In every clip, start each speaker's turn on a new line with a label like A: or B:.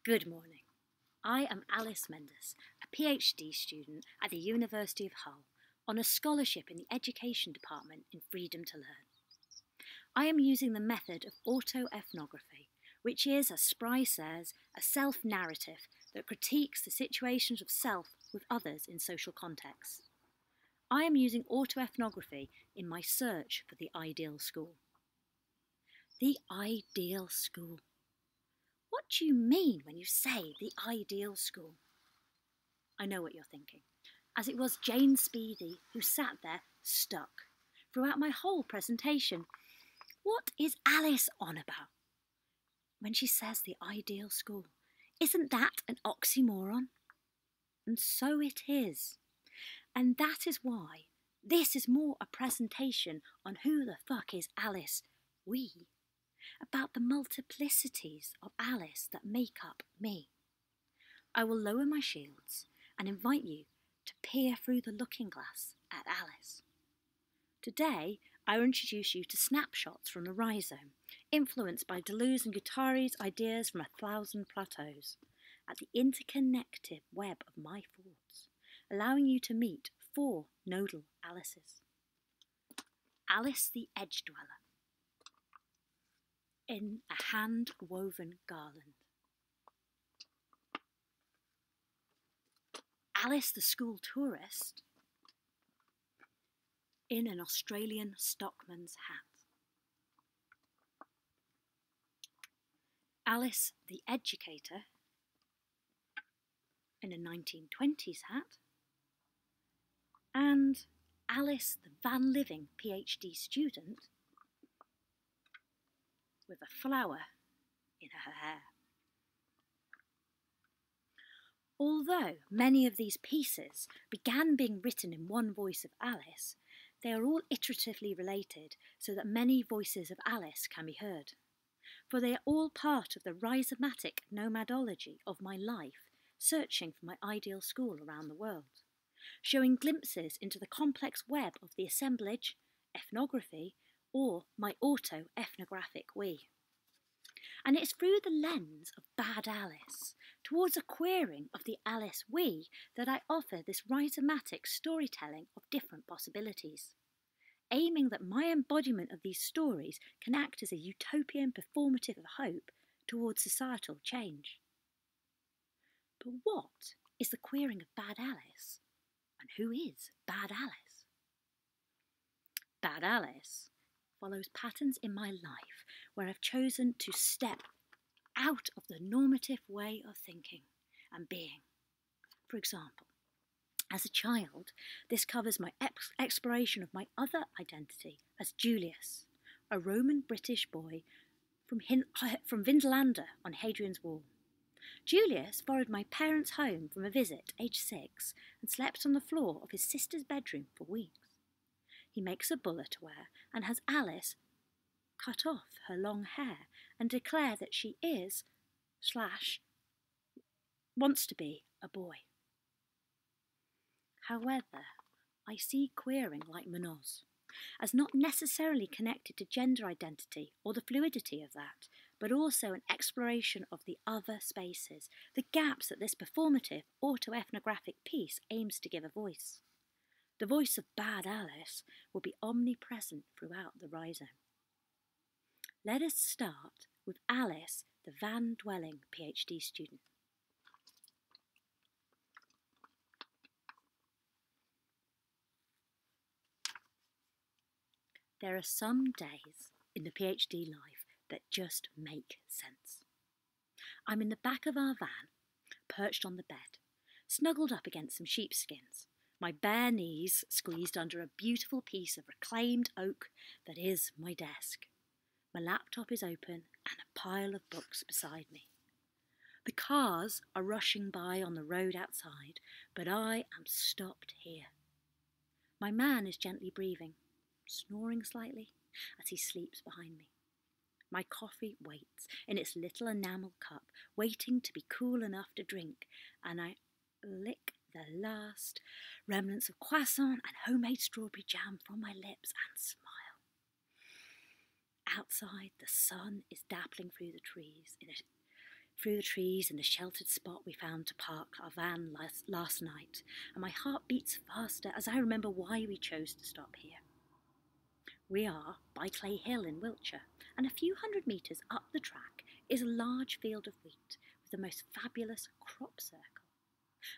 A: Good morning. I am Alys Mendus, a PhD student at the University of Hull on a scholarship in the Education Department in Freedom to Learn. I am using the method of autoethnography, which is, as Spry says, a self-narrative that critiques the situations of self with others in social contexts. I am using autoethnography in my search for the ideal school. The ideal school. What do you mean when you say the ideal school? I know what you're thinking, as it was Jane Speedy who sat there stuck throughout my whole presentation. What is Alys on about when she says the ideal school? Isn't that an oxymoron? And so it is. And that is why this is more a presentation on who the fuck is Alys, we, about the multiplicities of Alys that make up me. I will lower my shields and invite you to peer through the looking glass at Alys. Today, I will introduce you to snapshots from the rhizome, influenced by Deleuze and Guattari's ideas from 1,000 plateaus, at the interconnected web of my thoughts, allowing you to meet 4 nodal Alyses. Alys the edge dweller, in a hand-woven garland. Alys the school tourist, in an Australian stockman's hat. Alys the educator, in a 1920s hat. And Alys the Van Living PhD student, with a flower in her hair. Although many of these pieces began being written in one voice of Alys, they are all iteratively related so that many voices of Alys can be heard. For they are all part of the rhizomatic nomadology of my life, searching for my ideal school around the world, showing glimpses into the complex web of the assemblage, ethnography, or my autoethnographic we. And it's through the lens of bad Alys, towards a queering of the Alys we, that I offer this rhizomatic storytelling of different possibilities, aiming that my embodiment of these stories can act as a utopian performative of hope towards societal change. But what is the queering of bad Alys? And who is bad Alys? Bad Alys follows patterns in my life where I've chosen to step out of the normative way of thinking and being. For example, as a child, this covers my exploration of my other identity as Julius, a Roman-British boy from Vindolanda on Hadrian's Wall. Julius borrowed my parents' home from a visit, aged 6, and slept on the floor of his sister's bedroom for weeks. He makes a bullet wear and has Alys cut off her long hair and declare that she is, wants to be, a boy. However, I see queering like Mendus as not necessarily connected to gender identity or the fluidity of that, but also an exploration of the other spaces, the gaps that this performative autoethnographic piece aims to give a voice. The voice of bad Alys will be omnipresent throughout the rhizome. Let us start with Alys, the van-dwelling PhD student. There are some days in the PhD life that just make sense. I'm in the back of our van, perched on the bed, snuggled up against some sheepskins, my bare knees squeezed under a beautiful piece of reclaimed oak that is my desk. My laptop is open and a pile of books beside me. The cars are rushing by on the road outside, but I am stopped here. My man is gently breathing, snoring slightly as he sleeps behind me. My coffee waits in its little enamel cup, waiting to be cool enough to drink, and I lick the last remnants of croissant and homemade strawberry jam from my lips and smile. Outside, the sun is dappling through the trees in a through the trees in the sheltered spot we found to park our van last night, and my heart beats faster as I remember why we chose to stop here. We are by Clay Hill in Wiltshire, and a few hundred metres up the track is a large field of wheat with the most fabulous crop circle.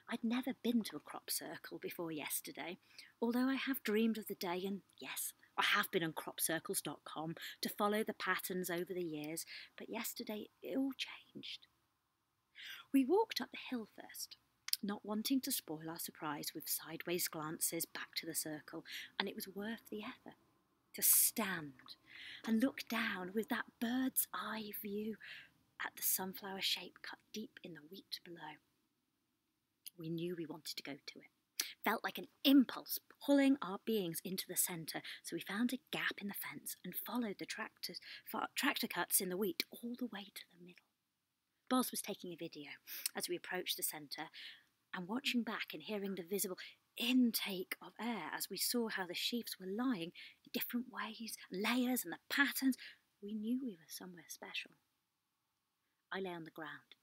A: I'd never been to a crop circle before yesterday, although I have dreamed of the day, and yes, I have been on cropcircles.com to follow the patterns over the years, but yesterday it all changed. We walked up the hill first, not wanting to spoil our surprise with sideways glances back to the circle, and it was worth the effort to stand and look down with that bird's eye view at the sunflower shape cut deep in the wheat below. We knew we wanted to go to it. Felt like an impulse pulling our beings into the centre, so we found a gap in the fence and followed the tractor cuts in the wheat all the way to the middle. Boz was taking a video as we approached the centre, and watching back and hearing the visible intake of air as we saw how the sheaves were lying in different ways, layers and the patterns, we knew we were somewhere special. I lay on the ground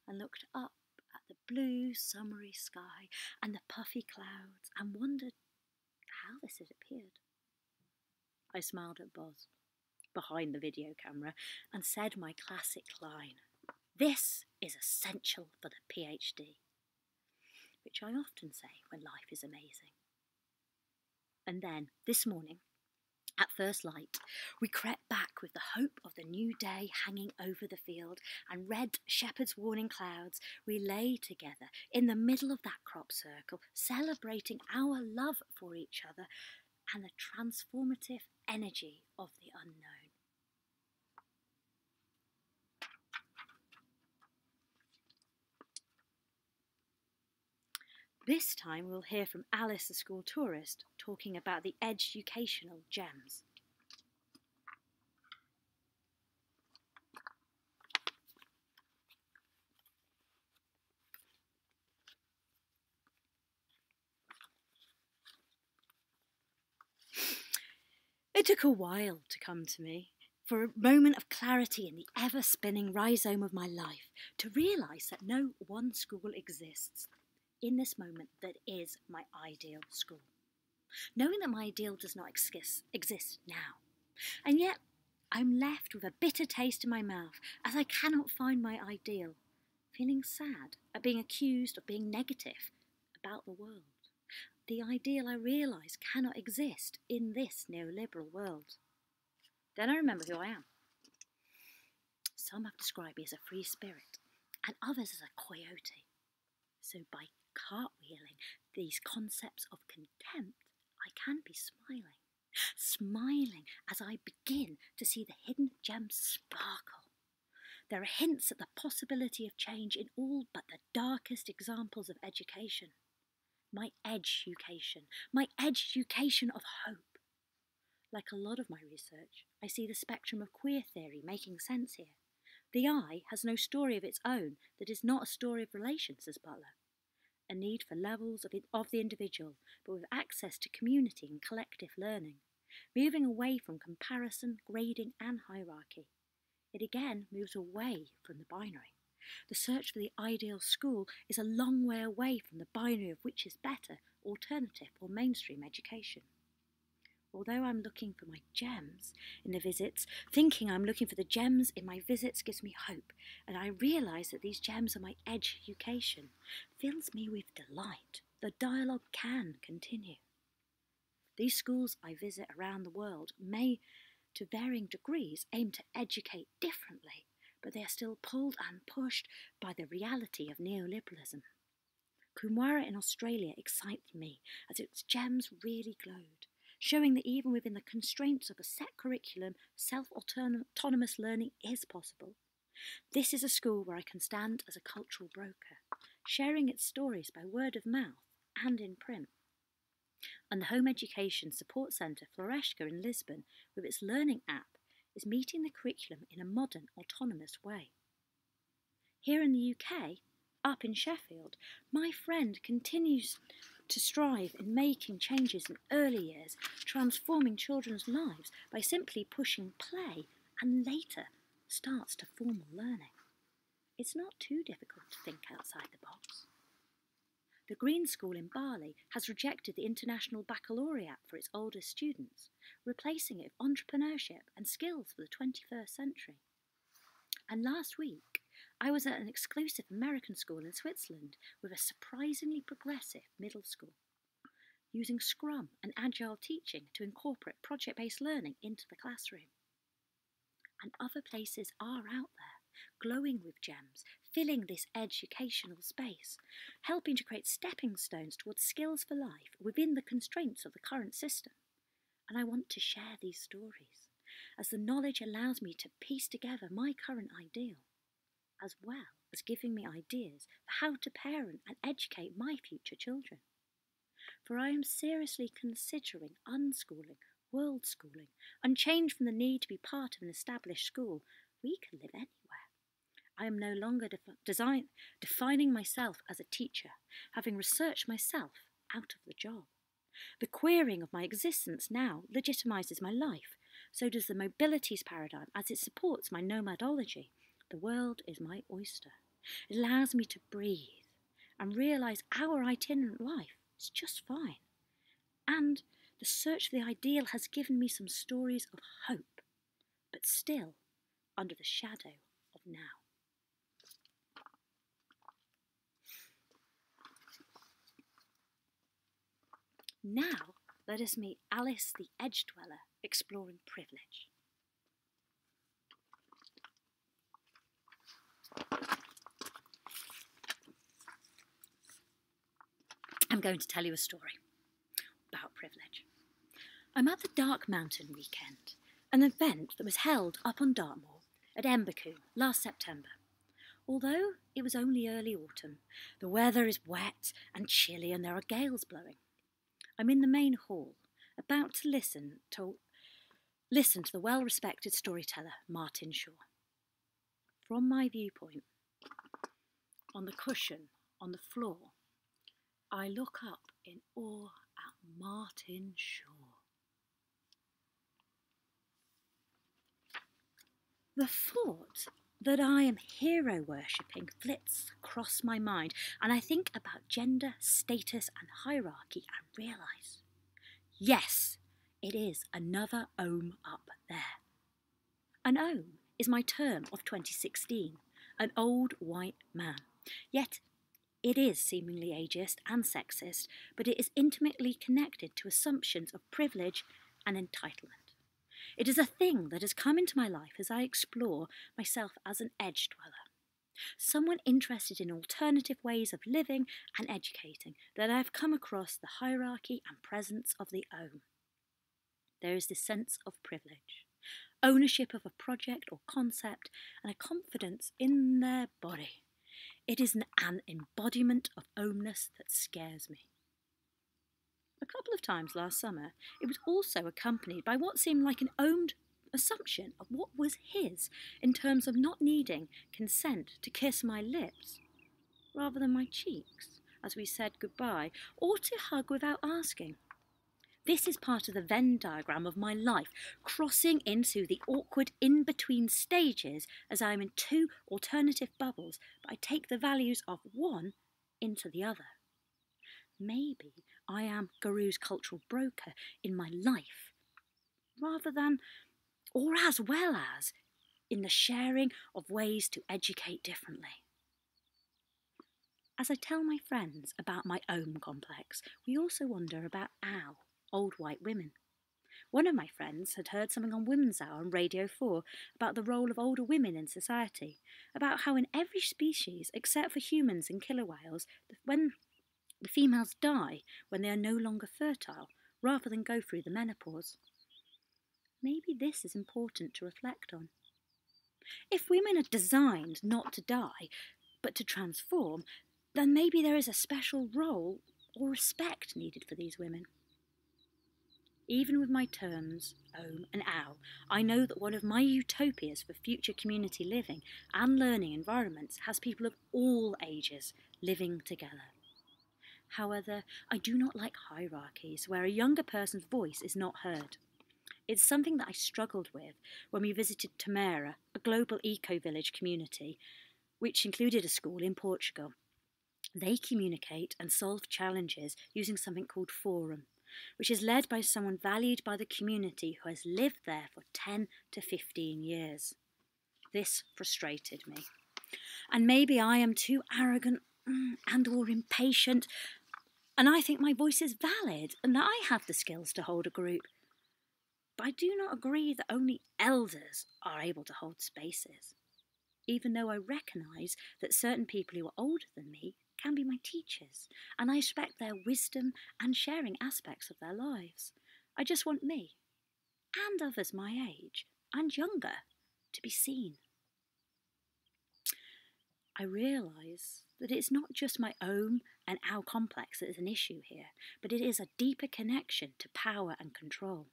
A: and looked up at the blue summery sky and the puffy clouds and wondered how this had appeared. I smiled at Boz behind the video camera and said my classic line, "This is essential for the PhD," which I often say when life is amazing. And then, this morning, at first light, we crept back with the hope of the new day hanging over the field, and read shepherd's warning clouds. We lay together in the middle of that crop circle, celebrating our love for each other and the transformative energy of the unknown. This time we'll hear from Alys, the school tourist, talking about the educational gems. It took a while to come to me, for a moment of clarity in the ever-spinning rhizome of my life, to realise that no one school exists in this moment that is my ideal school. Knowing that my ideal does not exist now. And yet I'm left with a bitter taste in my mouth as I cannot find my ideal, feeling sad at being accused of being negative about the world. The ideal I realise cannot exist in this neoliberal world. Then I remember who I am. Some have described me as a free spirit, and others as a coyote. So by cartwheeling these concepts of contempt, I can be smiling as I begin to see the hidden gems sparkle. There are hints at the possibility of change in all but the darkest examples of education. My education of hope. Like a lot of my research, I see the spectrum of queer theory making sense here. The I has no story of its own that is not a story of relations, says Butler. A need for levels of the individual, but with access to community and collective learning, moving away from comparison, grading and hierarchy. It again moves away from the binary. The search for the ideal school is a long way away from the binary of which is better, alternative or mainstream education. Although I'm looking for my gems in the visits, thinking I'm looking for the gems in my visits gives me hope, and I realise that these gems are my education, fills me with delight. The dialogue can continue. These schools I visit around the world may, to varying degrees, aim to educate differently, but they are still pulled and pushed by the reality of neoliberalism. Kumwara in Australia excites me as its gems really glowed, showing that even within the constraints of a set curriculum, self-autonomous learning is possible. This is a school where I can stand as a cultural broker, sharing its stories by word of mouth and in print. And the Home Education Support Centre Floresca in Lisbon, with its learning app, is meeting the curriculum in a modern, autonomous way. Here in the UK, up in Sheffield, my friend continues to strive in making changes in early years, transforming children's lives by simply pushing play and later starts to formal learning. it's not too difficult to think outside the box. The Green School in Bali has rejected the International Baccalaureate for its oldest students, replacing it with entrepreneurship and skills for the 21st century. And last week, I was at an exclusive American school in Switzerland with a surprisingly progressive middle school, using Scrum and Agile teaching to incorporate project-based learning into the classroom. And other places are out there, glowing with gems, filling this educational space, helping to create stepping stones towards skills for life within the constraints of the current system. And I want to share these stories, as the knowledge allows me to piece together my current ideal, as well as giving me ideas for how to parent and educate my future children. For I am seriously considering unschooling, world schooling, and change from the need to be part of an established school. We can live anywhere. I am no longer defining myself as a teacher, having researched myself out of the job. The querying of my existence now legitimises my life, so does the mobilities paradigm as it supports my nomadology. The world is my oyster. It allows me to breathe and realise our itinerant life is just fine. And the search for the ideal has given me some stories of hope, but still under the shadow of now. Now, let us meet Alys the Edge Dweller, exploring privilege. I'm going to tell you a story about privilege. I'm at the Dark Mountain weekend, an event that was held up on Dartmoor at Embercombe last September. Although it was only early autumn, the weather is wet and chilly and there are gales blowing. I'm in the main hall, about to listen to the well-respected storyteller Martin Shaw. From my viewpoint, on the cushion on the floor, I look up in awe at Martin Shaw. The thought that I am hero worshipping flits across my mind, and I think about gender, status and hierarchy and realise, yes, it is another ohm up there. An ohm is my term of 2016, an old white man. Yet it is seemingly ageist and sexist, but it is intimately connected to assumptions of privilege and entitlement. It is a thing that has come into my life as I explore myself as an edge dweller, someone interested in alternative ways of living and educating, that I have come across the hierarchy and presence of the ohm. There is this sense of privilege, ownership of a project or concept, and a confidence in their body. It is an embodiment of ohmness that scares me. A couple of times last summer, it was also accompanied by what seemed like an ohmed assumption of what was his in terms of not needing consent to kiss my lips, rather than my cheeks, as we said goodbye, or to hug without asking. This is part of the Venn diagram of my life, crossing into the awkward in-between stages as I am in two alternative bubbles, but I take the values of one into the other. Maybe I am Guru's cultural broker in my life, rather than, or as well as, in the sharing of ways to educate differently. As I tell my friends about my own complex, we also wonder about OW, old white women. One of my friends had heard something on Women's Hour on Radio 4 about the role of older women in society, about how in every species, except for humans and killer whales, when the females die when they are no longer fertile, rather than go through the menopause. Maybe this is important to reflect on. If women are designed not to die, but to transform, then maybe there is a special role or respect needed for these women. Even with my terms, ohm and ow, I know that one of my utopias for future community living and learning environments has people of all ages living together. However, I do not like hierarchies where a younger person's voice is not heard. It's something that I struggled with when we visited Tamara, a global eco-village community, which included a school in Portugal. They communicate and solve challenges using something called Forum, which is led by someone valued by the community who has lived there for 10 to 15 years. This frustrated me. And maybe I am too arrogant and or impatient, and I think my voice is valid and that I have the skills to hold a group. But I do not agree that only elders are able to hold spaces, even though I recognise that certain people who are older than me can be my teachers, and I respect their wisdom and sharing aspects of their lives. I just want me, and others my age and younger, to be seen. I realise that it's not just my own and our complex that is an issue here, but it is a deeper connection to power and control.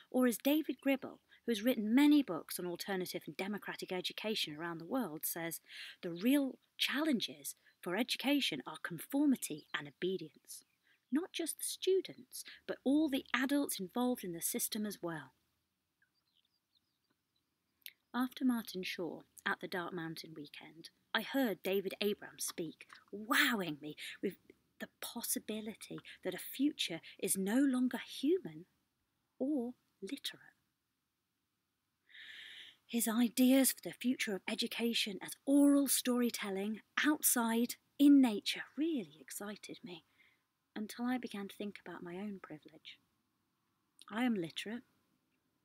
A: Or as David Gribble, who has written many books on alternative and democratic education around the world, says, the real challenges for education are conformity and obedience. Not just the students, but all the adults involved in the system as well. After Martin Shaw at the Dark Mountain weekend, I heard David Abrams speak, wowing me with the possibility that a future is no longer human or literate. His ideas for the future of education as oral storytelling outside in nature really excited me until I began to think about my own privilege. I am literate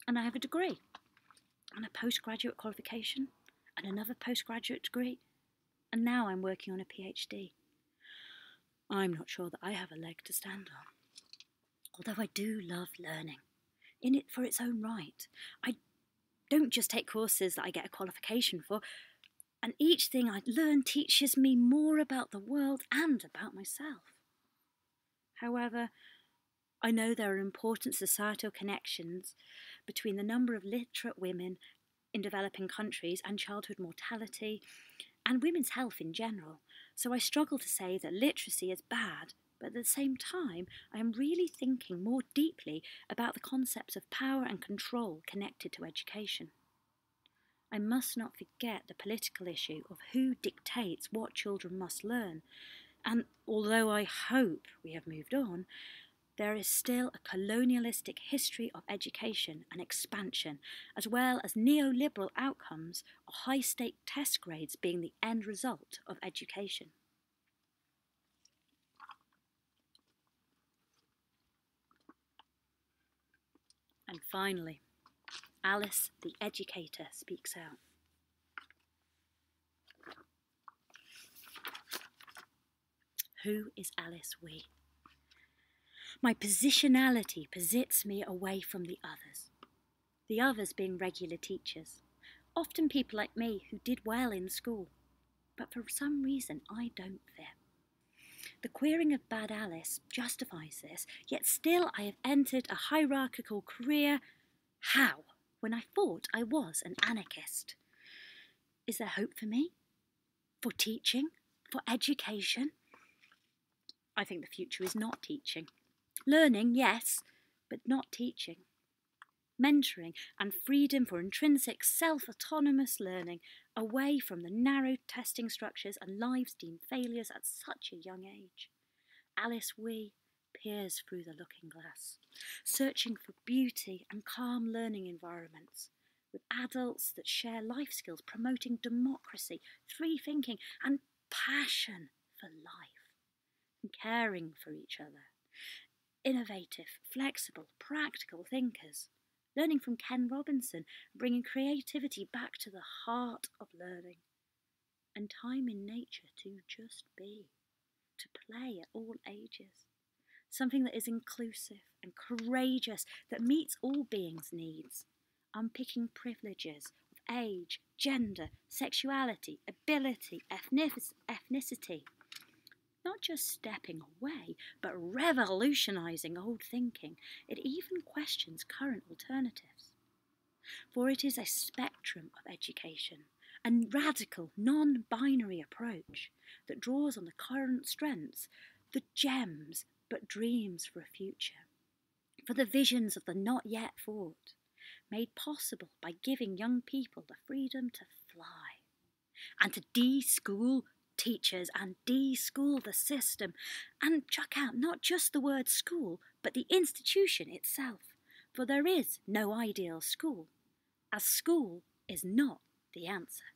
A: and I have a degree and a postgraduate qualification and another postgraduate degree, and now I'm working on a PhD. I'm not sure that I have a leg to stand on, although I do love learning, in it for its own right. I don't just take courses that I get a qualification for, and each thing I learn teaches me more about the world and about myself. However, I know there are important societal connections between the number of literate women in developing countries and childhood mortality and women's health in general, so I struggle to say that literacy is bad, but at the same time I am really thinking more deeply about the concepts of power and control connected to education. I must not forget the political issue of who dictates what children must learn, and although I hope we have moved on, there is still a colonialistic history of education and expansion, as well as neoliberal outcomes of high-stake test grades being the end result of education. And finally, Alys, the educator, speaks out. Who is Alys We? My positionality posits me away from the others being regular teachers, often people like me who did well in school, but for some reason I don't fit. The queering of Bad Alys justifies this, yet still I have entered a hierarchical career. How? When I thought I was an anarchist. Is there hope for me? For teaching? For education? I think the future is not teaching. Learning, yes, but not teaching. Mentoring and freedom for intrinsic self-autonomous learning, away from the narrow testing structures and lives deemed failures at such a young age. Alys We peers through the looking glass, searching for beauty and calm learning environments, with adults that share life skills, promoting democracy, free thinking and passion for life, and caring for each other. Innovative, flexible, practical thinkers, learning from Ken Robinson, bringing creativity back to the heart of learning, and time in nature to just be, to play at all ages, something that is inclusive and courageous, that meets all beings' needs, unpicking privileges of age, gender, sexuality, ability, ethnicity. Not just stepping away, but revolutionising old thinking. It even questions current alternatives. For it is a spectrum of education, a radical, non-binary approach that draws on the current strengths, the gems, but dreams for a future, for the visions of the not yet thought, made possible by giving young people the freedom to fly. and to de-school teachers and de-school the system, and chuck out not just the word school, but the institution itself. For there is no ideal school, as school is not the answer.